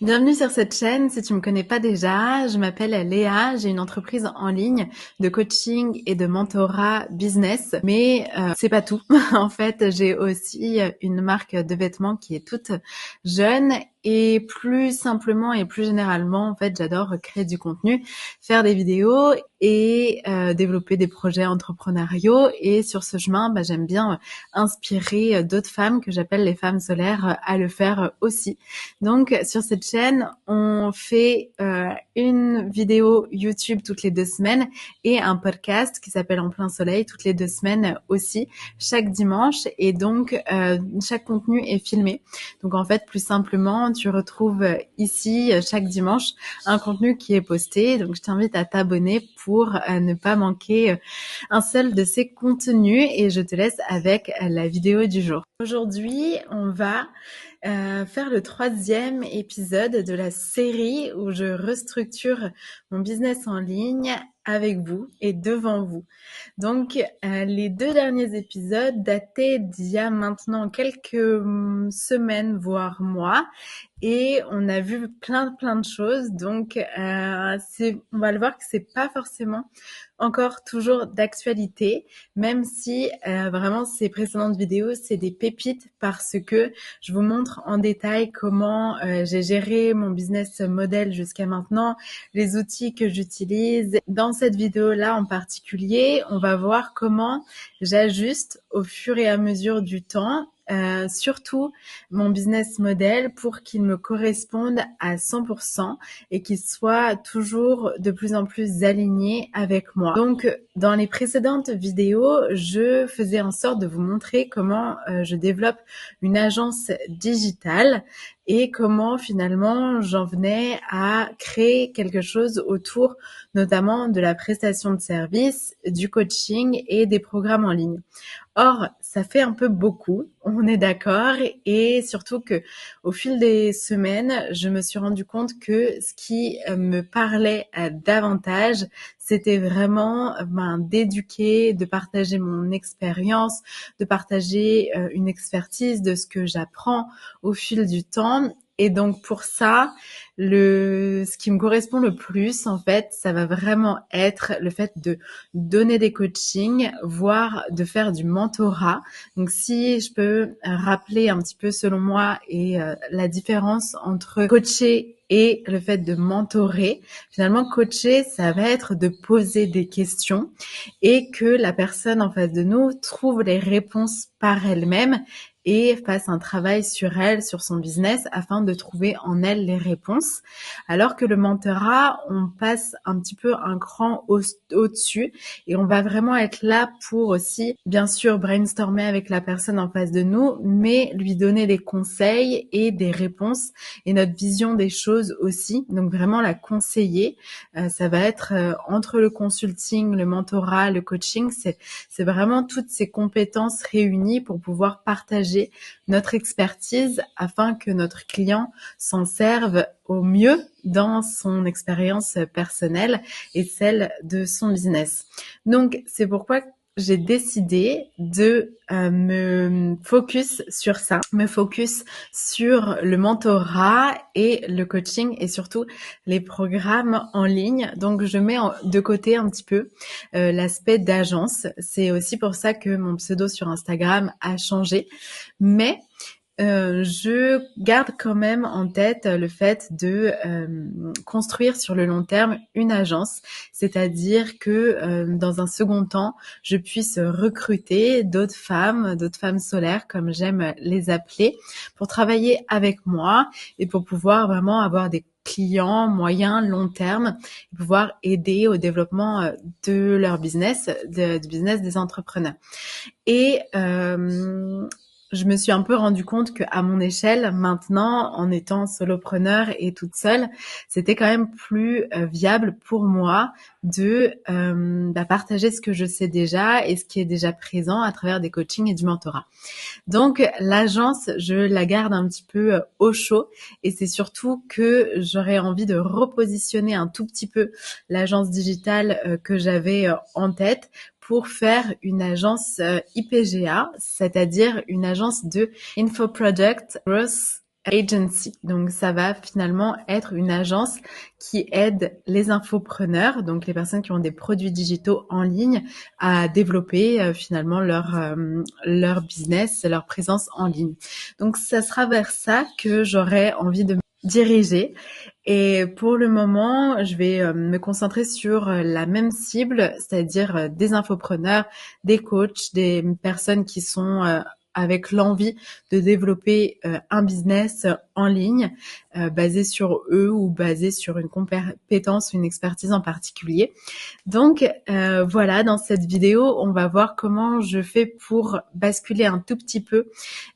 Bienvenue sur cette chaîne. Si tu me connais pas déjà, je m'appelle Léa. J'ai une entreprise en ligne de coaching et de mentorat business. Mais c'est pas tout. En fait, j'ai aussi une marque de vêtements qui est toute jeune. Et plus simplement et plus généralement, en fait, j'adore créer du contenu, faire des vidéos et développer des projets entrepreneuriaux. Et sur ce chemin, j'aime bien inspirer d'autres femmes que j'appelle les femmes solaires à le faire aussi. Donc sur cette chaîne, on fait une vidéo YouTube toutes les 2 semaines et un podcast qui s'appelle En plein soleil toutes les 2 semaines aussi, chaque dimanche. Et donc chaque contenu est filmé. Donc en fait, plus simplement, tu retrouves ici chaque dimanche un contenu qui est posté. Donc je t'invite à t'abonner pour ne pas manquer un seul de ces contenus. Et je te laisse avec la vidéo du jour. Aujourd'hui, on va faire le 3e épisode de la série où je restructure mon business en ligne avec vous et devant vous. Donc, les 2 derniers épisodes dataient d'il y a maintenant quelques semaines, voire mois, et on a vu plein de choses. Donc, on va le voir que c'est pas forcément encore toujours d'actualité, même si vraiment ces précédentes vidéos, c'est des pépites parce que je vous montre en détail comment j'ai géré mon business model jusqu'à maintenant, les outils que j'utilise. Dans cette vidéo-là en particulier, on va voir comment j'ajuste au fur et à mesure du temps surtout mon business model pour qu'il me corresponde à 100% et qu'il soit toujours de plus en plus aligné avec moi. Donc, dans les précédentes vidéos, je faisais en sorte de vous montrer comment je développe une agence digitale et comment finalement j'en venais à créer quelque chose autour notamment de la prestation de services, du coaching et des programmes en ligne. Or, ça fait un peu beaucoup, on est d'accord, et surtout que au fil des semaines, je me suis rendu compte que ce qui me parlait davantage, c'était vraiment d'éduquer, de partager mon expérience, de partager une expertise de ce que j'apprends au fil du temps. Et donc pour ça, ce qui me correspond le plus, en fait, ça va vraiment être le fait de donner des coachings, voire de faire du mentorat. Donc si je peux rappeler un petit peu selon moi et la différence entre coacher et le fait de mentorer. Finalement, coacher, ça va être de poser des questions et que la personne en face de nous trouve les réponses par elle-même et fasse un travail sur elle, sur son business, afin de trouver en elle les réponses. Alors que le mentorat, on passe un petit peu un cran au-dessus et on va vraiment être là pour aussi, bien sûr, brainstormer avec la personne en face de nous, mais lui donner des conseils et des réponses et notre vision des choses aussi. Donc vraiment la conseiller. Ça va être entre le consulting, le mentorat, le coaching, c'est vraiment toutes ces compétences réunies pour pouvoir partager notre expertise afin que notre client s'en serve au mieux dans son expérience personnelle et celle de son business. Donc, c'est pourquoi j'ai décidé de me focus sur ça, me focus sur le mentorat et le coaching et surtout les programmes en ligne. Donc, je mets de côté un petit peu l'aspect d'agence. C'est aussi pour ça que mon pseudo sur Instagram a changé. Mais je garde quand même en tête le fait de construire sur le long terme une agence, c'est-à-dire que dans un second temps, je puisse recruter d'autres femmes solaires, comme j'aime les appeler, pour travailler avec moi et pour pouvoir vraiment avoir des clients moyen, long terme, et pouvoir aider au développement de leur business, du business des entrepreneurs. Et je me suis un peu rendu compte qu'à mon échelle, maintenant, en étant solopreneur et toute seule, c'était quand même plus viable pour moi de partager ce que je sais déjà et ce qui est déjà présent à travers des coachings et du mentorat. Donc, l'agence, je la garde un petit peu au chaud et c'est surtout que j'aurais envie de repositionner un tout petit peu l'agence digitale que j'avais en tête pour faire une agence IPGA, c'est-à-dire une agence de Infoproduct Growth agency. Donc ça va finalement être une agence qui aide les infopreneurs, donc les personnes qui ont des produits digitaux en ligne, à développer finalement leur business, leur présence en ligne. Donc ça sera vers ça que j'aurais envie de me diriger. Et pour le moment, je vais me concentrer sur la même cible, c'est-à-dire des infopreneurs, des coachs, des personnes qui sont avec l'envie de développer un business en ligne basé sur eux ou basé sur une compétence, une expertise en particulier. Donc voilà, dans cette vidéo, on va voir comment je fais pour basculer un tout petit peu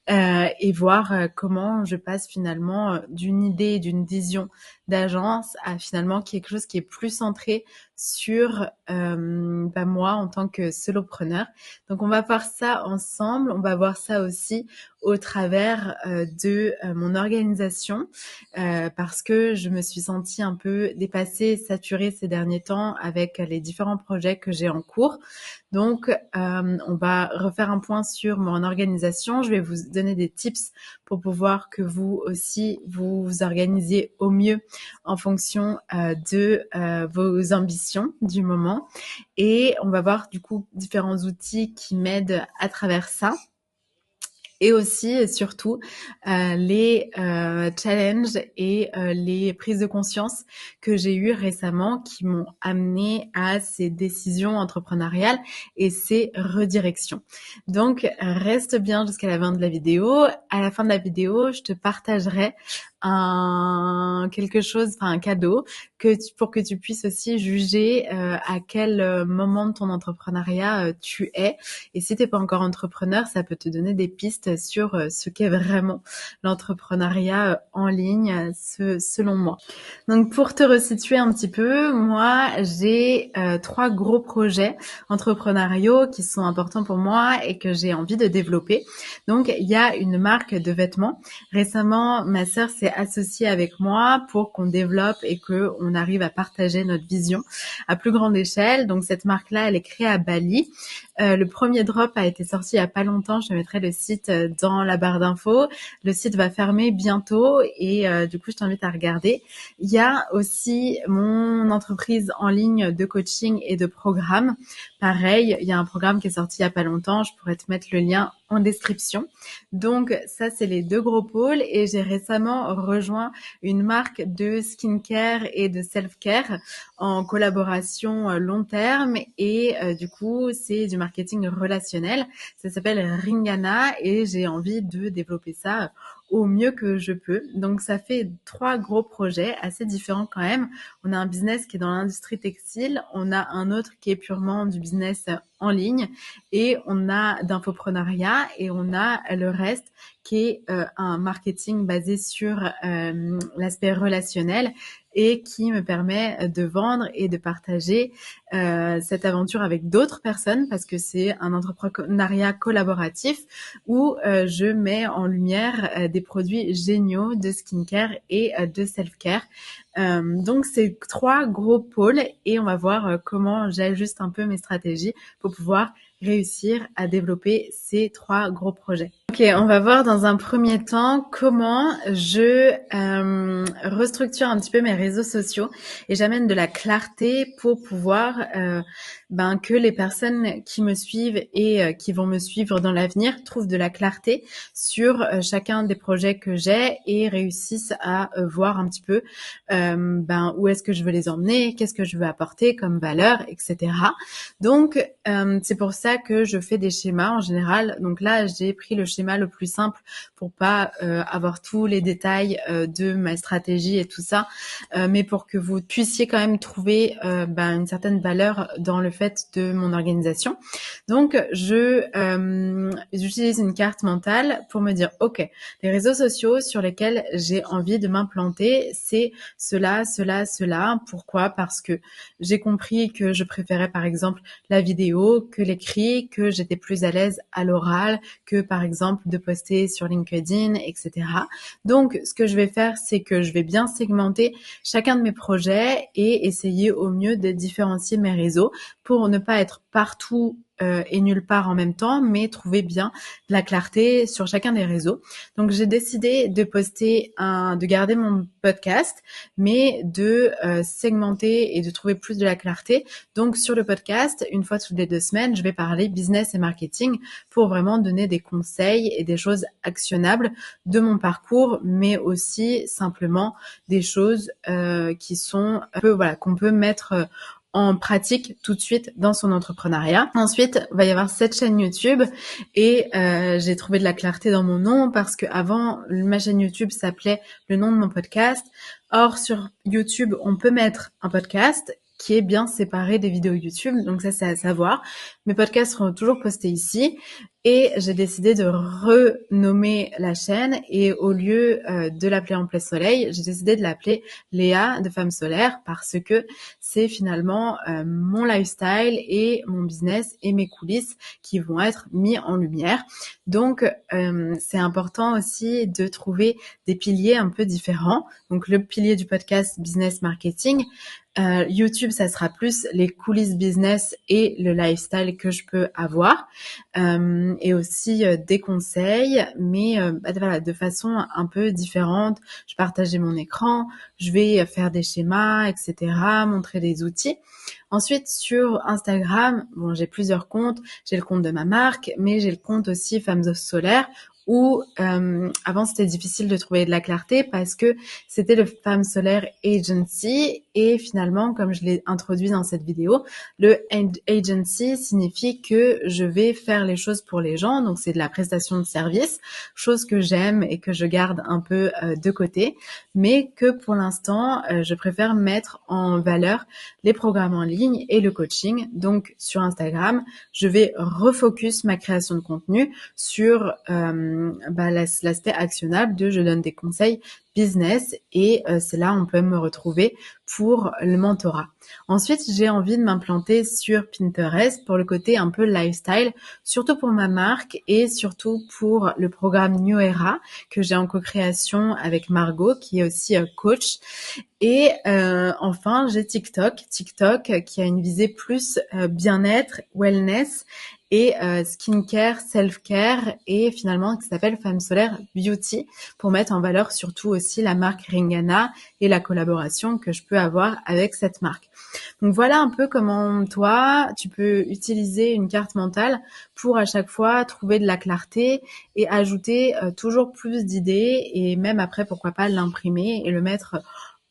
et voir comment je passe finalement d'une idée, d'une vision d'agence à finalement quelque chose qui est plus centré sur moi en tant que solopreneur. Donc on va voir ça ensemble, on va voir ça aussi au travers de mon organisation parce que je me suis sentie un peu dépassée, saturée ces derniers temps avec les différents projets que j'ai en cours. Donc, on va refaire un point sur mon organisation. Je vais vous donner des tips pour pouvoir que vous aussi vous organisiez au mieux en fonction de vos ambitions du moment. Et on va voir du coup différents outils qui m'aident à travers ça. Et aussi et surtout les challenges et les prises de conscience que j'ai eues récemment qui m'ont amené à ces décisions entrepreneuriales et ces redirections. Donc reste bien jusqu'à la fin de la vidéo. À la fin de la vidéo, je te partagerai un cadeau pour que tu puisses aussi juger à quel moment de ton entrepreneuriat tu es. Et si t'es pas encore entrepreneur, ça peut te donner des pistes sur ce qu'est vraiment l'entrepreneuriat en ligne, selon moi. Donc pour te resituer un petit peu, moi j'ai 3 gros projets entrepreneuriaux qui sont importants pour moi et que j'ai envie de développer. Donc il y a une marque de vêtements. Récemment, ma sœur s'est associée avec moi pour qu'on développe et qu'on arrive à partager notre vision à plus grande échelle. Donc cette marque-là, elle est créée à Bali. Le premier drop a été sorti il y a pas longtemps. Je te mettrai le site dans la barre d'infos. Le site va fermer bientôt et du coup, je t'invite à regarder. Il y a aussi mon entreprise en ligne de coaching et de programme. Pareil, il y a un programme qui est sorti il y a pas longtemps. Je pourrais te mettre le lien en description. Donc ça, c'est les 2 gros pôles et j'ai récemment rejoint une marque de skincare et de self-care en collaboration long terme et du coup, c'est du marketing relationnel. Ça s'appelle Ringana et j'ai envie de développer ça au mieux que je peux. Donc ça fait 3 gros projets assez différents quand même. On a un business qui est dans l'industrie textile, on a un autre qui est purement du business en ligne et on a d'infoprenariat et on a le reste qui est un marketing basé sur l'aspect relationnel et qui me permet de vendre et de partager cette aventure avec d'autres personnes parce que c'est un entrepreneuriat collaboratif où je mets en lumière des produits géniaux de skincare et de self-care. Donc c'est 3 gros pôles et on va voir comment j'ajuste un peu mes stratégies pour pouvoir réussir à développer ces 3 gros projets. Ok, on va voir dans un premier temps comment je restructure un petit peu mes réseaux sociaux et j'amène de la clarté pour pouvoir que les personnes qui me suivent et qui vont me suivre dans l'avenir trouvent de la clarté sur chacun des projets que j'ai et réussissent à voir un petit peu où est-ce que je veux les emmener, qu'est-ce que je veux apporter comme valeur, etc. Donc c'est pour ça que je fais des schémas en général. Donc là, j'ai pris le schéma le plus simple pour pas avoir tous les détails de ma stratégie et tout ça, mais pour que vous puissiez quand même trouver une certaine valeur dans le fait de mon organisation. Donc j'utilise une carte mentale pour me dire ok, les réseaux sociaux sur lesquels j'ai envie de m'implanter, c'est cela. Pourquoi? Parce que j'ai compris que je préférais par exemple la vidéo que l'écrit, que j'étais plus à l'aise à l'oral que par exemple de poster sur LinkedIn, etc. Donc ce que je vais faire, c'est que je vais bien segmenter chacun de mes projets et essayer au mieux de différencier mes réseaux pour ne pas être partout et nulle part en même temps, mais trouver bien de la clarté sur chacun des réseaux. Donc j'ai décidé de de garder mon podcast, mais de segmenter et de trouver plus de la clarté. Donc sur le podcast, une fois toutes les 2 semaines, je vais parler business et marketing pour vraiment donner des conseils et des choses actionnables de mon parcours, mais aussi simplement des choses qui sont un peu, voilà, qu'on peut mettre en pratique tout de suite dans son entrepreneuriat. Ensuite, il va y avoir cette chaîne YouTube et j'ai trouvé de la clarté dans mon nom parce que avant ma chaîne YouTube s'appelait le nom de mon podcast. Or sur YouTube, on peut mettre un podcast qui est bien séparé des vidéos YouTube, donc ça c'est à savoir. Mes podcasts seront toujours postés ici et j'ai décidé de renommer la chaîne et au lieu de l'appeler En Plein Soleil, j'ai décidé de l'appeler Léa de Femme Solaire parce que c'est finalement mon lifestyle et mon business et mes coulisses qui vont être mis en lumière. Donc c'est important aussi de trouver des piliers un peu différents. Donc le pilier du podcast business marketing, YouTube, ça sera plus les coulisses business et le lifestyle que je peux avoir, et aussi des conseils, mais voilà, de façon un peu différente. Je vais partager mon écran, je vais faire des schémas, etc., montrer des outils. Ensuite, sur Instagram, bon, j'ai plusieurs comptes. J'ai le compte de ma marque, mais j'ai le compte aussi Femmes Solaires où avant c'était difficile de trouver de la clarté parce que c'était le Femme Solaire Agency et finalement, comme je l'ai introduit dans cette vidéo, le agency signifie que je vais faire les choses pour les gens, donc c'est de la prestation de service, chose que j'aime et que je garde un peu de côté, mais que pour l'instant, je préfère mettre en valeur les programmes en ligne et le coaching. Donc sur Instagram, je vais refocus ma création de contenu sur l'aspect actionnable de je donne des conseils business et c'est là où on peut me retrouver pour le mentorat. Ensuite, j'ai envie de m'implanter sur Pinterest pour le côté un peu lifestyle, surtout pour ma marque et surtout pour le programme New Era que j'ai en co-création avec Margot qui est aussi coach. Et enfin, j'ai TikTok qui a une visée plus bien-être, wellness et skincare, self-care et finalement qui s'appelle Femme Solaire Beauty pour mettre en valeur surtout aussi la marque Ringana et la collaboration que je peux avoir avec cette marque. Donc voilà un peu comment toi, tu peux utiliser une carte mentale pour à chaque fois trouver de la clarté et ajouter toujours plus d'idées et même après pourquoi pas l'imprimer et le mettre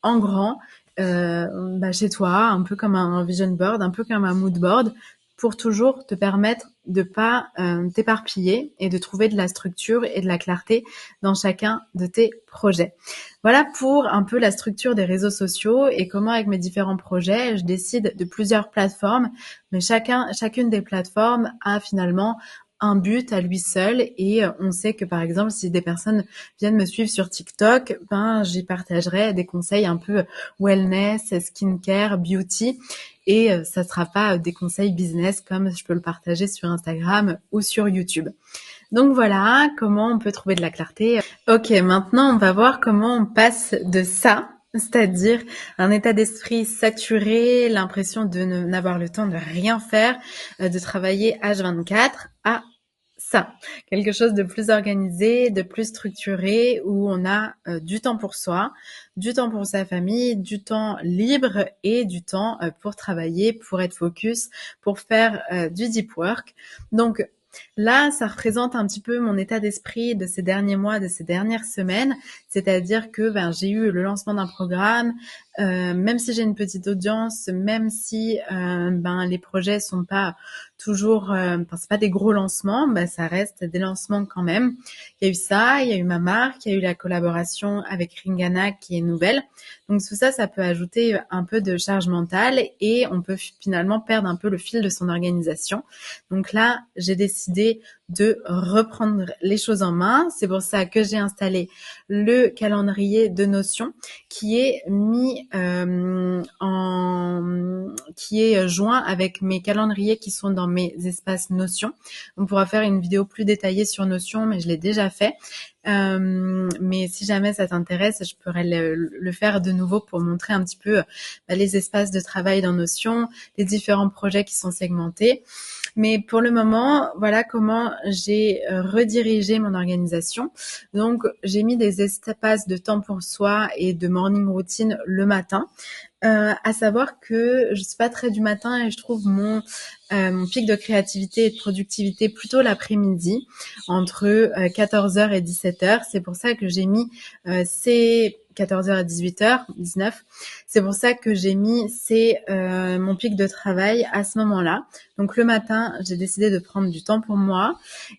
en grand chez toi, un peu comme un vision board, un peu comme un mood board pour toujours te permettre de pas t'éparpiller et de trouver de la structure et de la clarté dans chacun de tes projets. Voilà pour un peu la structure des réseaux sociaux et comment avec mes différents projets, je décide de plusieurs plateformes, mais chacune des plateformes a finalement un but à lui seul et on sait que par exemple si des personnes viennent me suivre sur TikTok, j'y partagerai des conseils un peu wellness, skincare, beauty et ça sera pas des conseils business comme je peux le partager sur Instagram ou sur YouTube. Donc voilà comment on peut trouver de la clarté. Ok, maintenant on va voir comment on passe de ça, c'est-à-dire un état d'esprit saturé, l'impression de n'avoir le temps de rien faire, de travailler H24 à ça, quelque chose de plus organisé, de plus structuré, où on a du temps pour soi, du temps pour sa famille, du temps libre et du temps pour travailler, pour être focus, pour faire du deep work. Donc là, ça représente un petit peu mon état d'esprit de ces derniers mois, de ces dernières semaines, c'est-à-dire que j'ai eu le lancement d'un programme, même si j'ai une petite audience, même si les projets sont pas toujours, c'est pas des gros lancements, ça reste des lancements quand même. Il y a eu ça, il y a eu ma marque, il y a eu la collaboration avec Ringana qui est nouvelle. Donc tout ça, ça peut ajouter un peu de charge mentale et on peut finalement perdre un peu le fil de son organisation. Donc là, j'ai décidé de reprendre les choses en main. C'est pour ça que j'ai installé le calendrier de Notion qui est qui est joint avec mes calendriers qui sont dans mes espaces Notion. On pourra faire une vidéo plus détaillée sur Notion, mais je l'ai déjà fait. Mais si jamais ça t'intéresse, je pourrais le faire de nouveau pour montrer un petit peu les espaces de travail dans Notion, les différents projets qui sont segmentés. Mais pour le moment, voilà comment j'ai redirigé mon organisation. Donc, j'ai mis des espaces de temps pour soi et de morning routine le matin. À savoir que je suis pas très du matin et je trouve mon pic de créativité et de productivité plutôt l'après-midi, entre 14h et 17h. C'est pour ça que j'ai mis ces 14h à 18h, 19. C'est pour ça que j'ai mis mon pic de travail à ce moment-là. Donc le matin, j'ai décidé de prendre du temps pour moi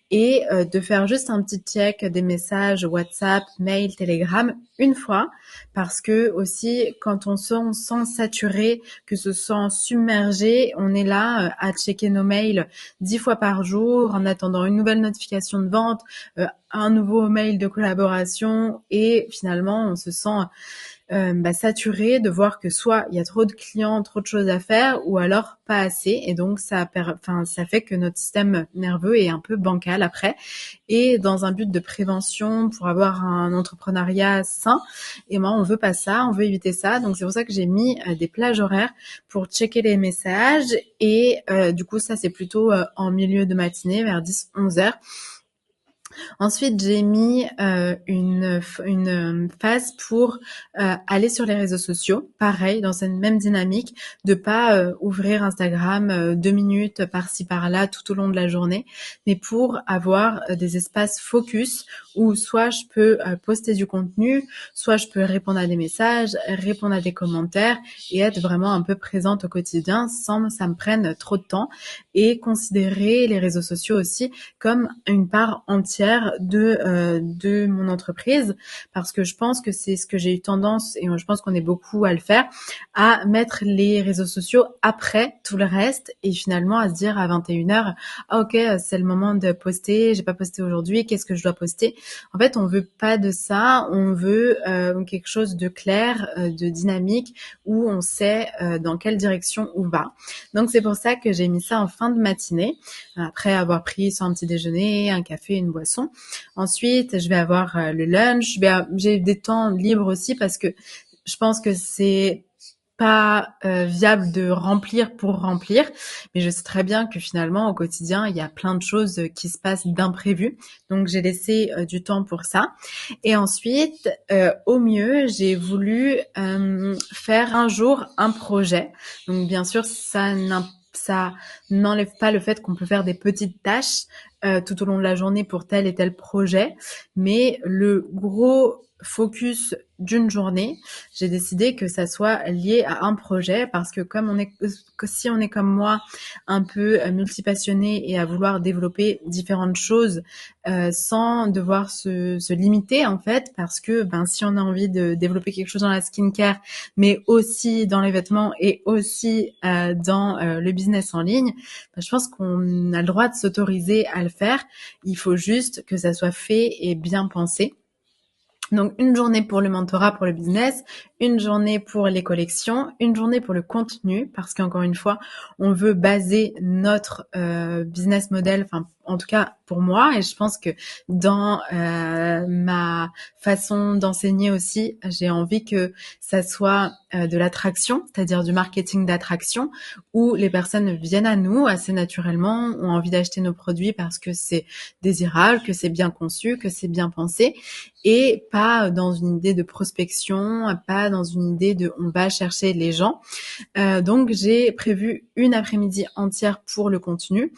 et de faire juste un petit check des messages WhatsApp, mail, Telegram une fois, parce que aussi quand on se sent saturé, que se sent submergé, on est là à checker nos mails 10 fois par jour en attendant une nouvelle notification de vente, un nouveau mail de collaboration et finalement on se sent saturé de voir que soit il y a trop de clients, trop de choses à faire ou alors pas assez et donc ça fait que notre système nerveux est un peu bancal après et dans un but de prévention pour avoir un entrepreneuriat sain et moi on veut pas ça, on veut éviter ça donc c'est pour ça que j'ai mis des plages horaires pour checker les messages et du coup ça c'est plutôt en milieu de matinée vers 10-11 heures. Ensuite, j'ai mis une phase pour aller sur les réseaux sociaux. Pareil, dans cette même dynamique, de pas ouvrir Instagram 2 minutes par-ci par-là tout au long de la journée, mais pour avoir des espaces focus où soit je peux poster du contenu, soit je peux répondre à des messages, répondre à des commentaires et être vraiment un peu présente au quotidien sans que ça me prenne trop de temps et considérer les réseaux sociaux aussi comme une part entière de mon entreprise parce que je pense que c'est ce que j'ai eu tendance et je pense qu'on est beaucoup à le faire à mettre les réseaux sociaux après tout le reste et finalement à se dire à 21h ah ok c'est le moment de poster, j'ai pas posté aujourd'hui, qu'est-ce que je dois poster? En fait on veut pas de ça, on veut quelque chose de clair, de dynamique où on sait dans quelle direction on va. Donc c'est pour ça que j'ai mis ça en fin de matinée après avoir pris son petit déjeuner, un café, une boisson. Ensuite, je vais avoir le lunch. J'ai des temps libres aussi parce que je pense que c'est pas viable de remplir pour remplir, mais je sais très bien que finalement au quotidien il y a plein de choses qui se passent d'imprévu, donc j'ai laissé du temps pour ça. Et ensuite, au mieux, j'ai voulu faire un jour un projet. Donc bien sûr, ça n'enlève pas le fait qu'on peut faire des petites tâches tout au long de la journée pour tel et tel projet, mais le gros focus d'une journée, j'ai décidé que ça soit lié à un projet parce que si on est comme moi un peu multipassionné et à vouloir développer différentes choses sans devoir se limiter en fait parce que si on a envie de développer quelque chose dans la skincare mais aussi dans les vêtements et aussi dans le business en ligne, je pense qu'on a le droit de s'autoriser à le faire. Il faut juste que ça soit fait et bien pensé. Donc une journée pour le mentorat, pour le business, une journée pour les collections, une journée pour le contenu, parce qu'encore une fois, on veut baser notre business model, enfin en tout cas pour moi, et je pense que dans ma façon d'enseigner aussi, j'ai envie que ça soit de l'attraction, c'est-à-dire du marketing d'attraction, où les personnes viennent à nous assez naturellement, ont envie d'acheter nos produits parce que c'est désirable, que c'est bien conçu, que c'est bien pensé, et pas dans une idée de prospection, pas dans une idée de on va chercher les gens. Donc j'ai prévu une après-midi entière pour le contenu,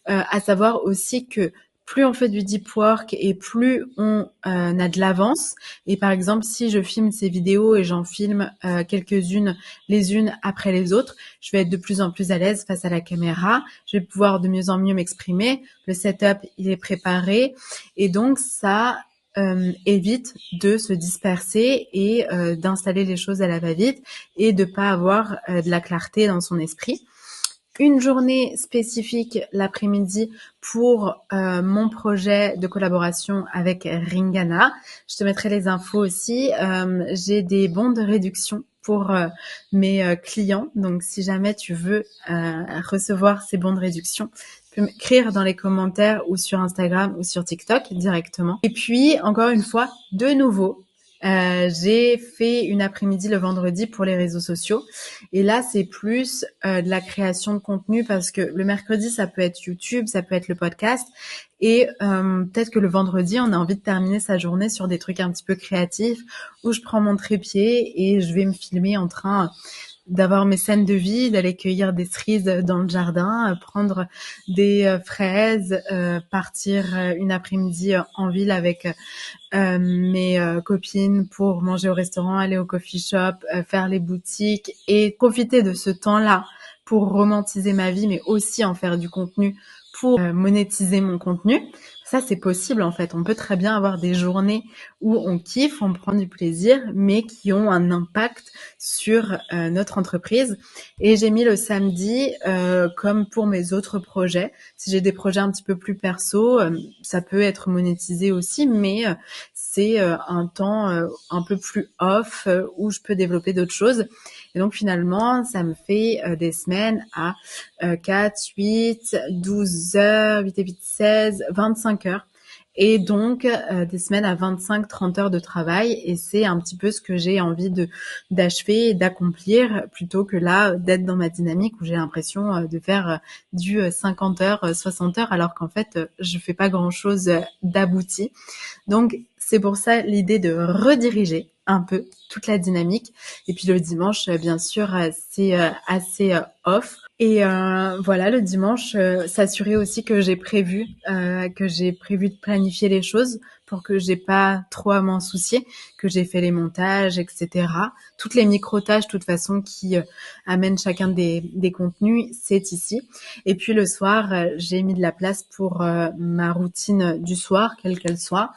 à savoir aussi que plus on fait du deep work et plus on a de l'avance. Et par exemple, si je filme ces vidéos et j'en filme quelques-unes les unes après les autres, je vais être de plus en plus à l'aise face à la caméra. Je vais pouvoir de mieux en mieux m'exprimer. Le setup, il est préparé. Et donc, ça évite de se disperser et d'installer les choses à la va-vite et de pas avoir de la clarté dans son esprit. Une journée spécifique l'après-midi pour mon projet de collaboration avec Ringana. Je te mettrai les infos aussi. J'ai des bons de réduction pour mes clients. Donc, si jamais tu veux recevoir ces bons de réduction, peux m'écrire dans les commentaires ou sur Instagram ou sur TikTok directement. Et puis, encore une fois, de nouveau, j'ai fait une après-midi le vendredi pour les réseaux sociaux. Et là, c'est plus de la création de contenu parce que le mercredi, ça peut être YouTube, ça peut être le podcast. Et peut-être que le vendredi, on a envie de terminer sa journée sur des trucs un petit peu créatifs où je prends mon trépied et je vais me filmer en train d'avoir mes scènes de vie, d'aller cueillir des cerises dans le jardin, prendre des fraises, partir une après-midi en ville avec mes copines pour manger au restaurant, aller au coffee shop, faire les boutiques et profiter de ce temps-là pour romantiser ma vie, mais aussi en faire du contenu pour monétiser mon contenu. Ça, c'est possible en fait. On peut très bien avoir des journées où on kiffe, on prend du plaisir, mais qui ont un impact sur notre entreprise. Et j'ai mis le samedi comme pour mes autres projets. Si j'ai des projets un petit peu plus perso, ça peut être monétisé aussi, mais c'est un temps un peu plus off où je peux développer d'autres choses. Et donc finalement, ça me fait des semaines à 4, 8, 12 heures, 8 et 8, 16, 25 heures. Et donc, des semaines à 25-30 heures de travail. Et c'est un petit peu ce que j'ai envie d'achever et d'accomplir plutôt que là, d'être dans ma dynamique où j'ai l'impression de faire du 50 heures, 60 heures, alors qu'en fait, je fais pas grand-chose d'abouti. Donc, c'est pour ça l'idée de rediriger un peu toute la dynamique. Et puis le dimanche, bien sûr, c'est assez off. Et voilà, le dimanche, s'assurer aussi que j'ai prévu de planifier les choses pour que j'ai pas trop à m'en soucier, que j'ai fait les montages, etc. Toutes les micro-tâches, de toute façon, qui amènent chacun des contenus, c'est ici. Et puis le soir, j'ai mis de la place pour ma routine du soir, quelle qu'elle soit.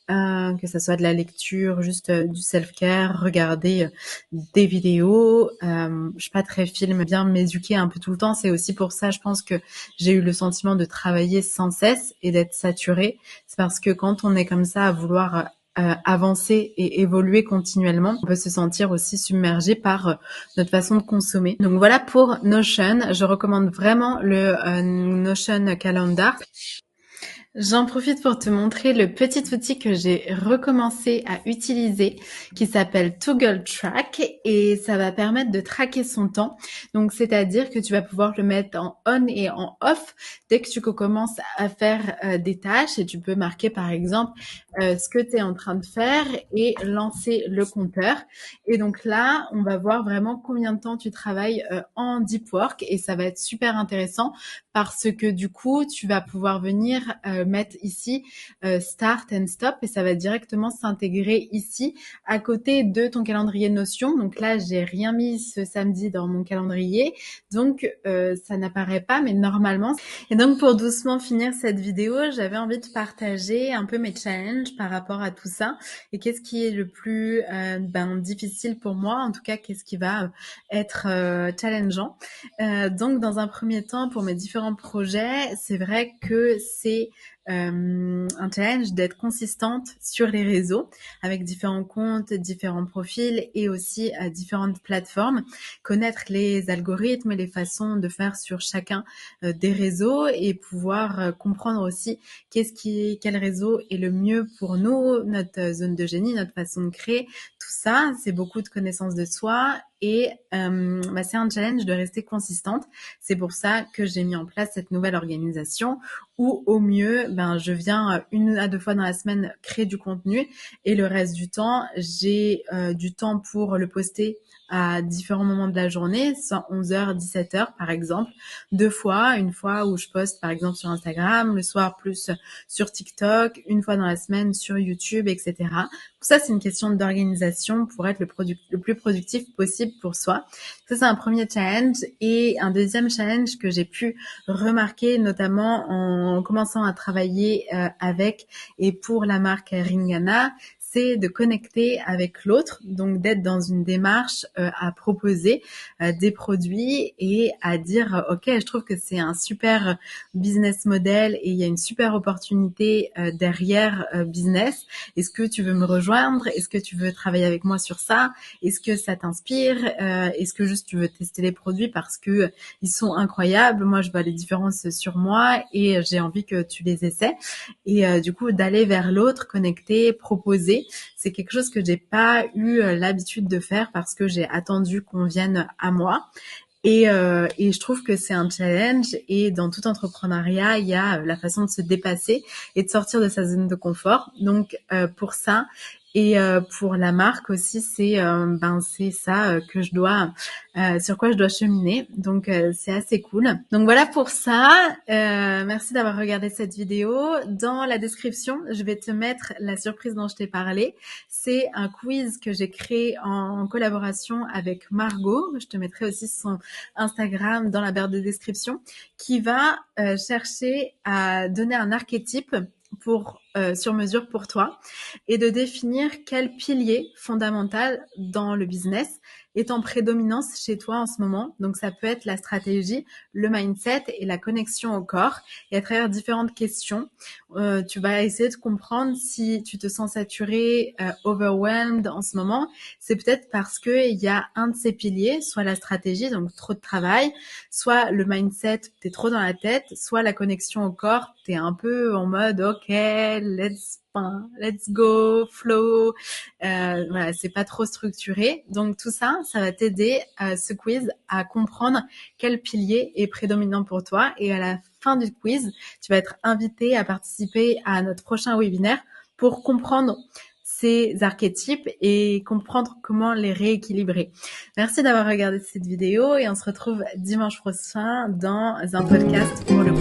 Que ça soit de la lecture, juste du self-care, regarder des vidéos. Je suis pas très film, bien m'éduquer un peu tout le temps. C'est aussi pour ça, je pense que j'ai eu le sentiment de travailler sans cesse et d'être saturée. C'est parce que quand on est comme ça à vouloir avancer et évoluer continuellement, on peut se sentir aussi submergé par notre façon de consommer. Donc voilà pour Notion. Je recommande vraiment le Notion Calendar. J'en profite pour te montrer le petit outil que j'ai recommencé à utiliser qui s'appelle Toggle Track et ça va permettre de traquer son temps. Donc, c'est-à-dire que tu vas pouvoir le mettre en on et en off dès que tu commences à faire des tâches et tu peux marquer par exemple ce que tu es en train de faire et lancer le compteur. Et donc là, on va voir vraiment combien de temps tu travailles en deep work et ça va être super intéressant parce que du coup, tu vas pouvoir venir mettre ici Start and Stop et ça va directement s'intégrer ici à côté de ton calendrier Notion. Donc là, j'ai rien mis ce samedi dans mon calendrier, donc ça n'apparaît pas, mais normalement. Et donc pour doucement finir cette vidéo, j'avais envie de partager un peu mes challenges par rapport à tout ça et qu'est-ce qui est le plus difficile pour moi, en tout cas qu'est-ce qui va être challengeant. Donc dans un premier temps, pour mes différents projets, c'est vrai que c'est un challenge d'être consistante sur les réseaux avec différents comptes, différents profils et aussi différentes plateformes, connaître les algorithmes et les façons de faire sur chacun des réseaux et pouvoir comprendre aussi quel réseau est le mieux pour nous, notre zone de génie, notre façon de créer. Tout ça, c'est beaucoup de connaissances de soi et c'est un challenge de rester consistante. C'est pour ça que j'ai mis en place cette nouvelle organisation où au mieux, je viens 1 à 2 fois dans la semaine créer du contenu et le reste du temps, j'ai du temps pour le poster à différents moments de la journée, soit 11h, 17h par exemple, 2 fois, une fois où je poste par exemple sur Instagram, le soir plus sur TikTok, une fois dans la semaine sur YouTube, etc. Tout ça, c'est une question d'organisation pour être le plus productif possible pour soi. Ça, c'est un premier challenge. Et un deuxième challenge que j'ai pu remarquer, notamment en commençant à travailler avec et pour la marque Ringana, c'est de connecter avec l'autre, donc d'être dans une démarche à proposer des produits et à dire ok, je trouve que c'est un super business model et il y a une super opportunité derrière business. Est-ce que tu veux me rejoindre? Est-ce que tu veux travailler avec moi sur ça? Est-ce que ça t'inspire? Est-ce que juste tu veux tester les produits parce que ils sont incroyables? Moi, je vois les différences sur moi et j'ai envie que tu les essaies. Et du coup, d'aller vers l'autre, connecter, proposer, c'est quelque chose que j'ai pas eu l'habitude de faire parce que j'ai attendu qu'on vienne à moi. Et je trouve que c'est un challenge et dans tout entrepreneuriat, il y a la façon de se dépasser et de sortir de sa zone de confort. Donc pour ça et pour la marque aussi, c'est ça que je dois sur quoi je dois cheminer. Donc c'est assez cool. Donc voilà pour ça. Merci d'avoir regardé cette vidéo. Dans la description, je vais te mettre la surprise dont je t'ai parlé. C'est un quiz que j'ai créé en collaboration avec Margot. Je te mettrai aussi son Instagram dans la barre de description, qui va chercher à donner un archétype pour sur mesure pour toi et de définir quel pilier fondamental dans le business est en prédominance chez toi en ce moment. Donc ça peut être la stratégie, le mindset et la connexion au corps. Et à travers différentes questions, tu vas essayer de comprendre si tu te sens saturé, overwhelmed en ce moment. C'est peut-être parce que il y a un de ces piliers, soit la stratégie, donc trop de travail, soit le mindset, t'es trop dans la tête, soit la connexion au corps, t'es un peu en mode ok, let's go, flow. Voilà, c'est pas trop structuré. Donc tout ça, ça va t'aider ce quiz à comprendre quel pilier est prédominant pour toi. Et à la fin du quiz, tu vas être invité à participer à notre prochain webinaire pour comprendre ces archétypes et comprendre comment les rééquilibrer. Merci d'avoir regardé cette vidéo et on se retrouve dimanche prochain dans un podcast pour le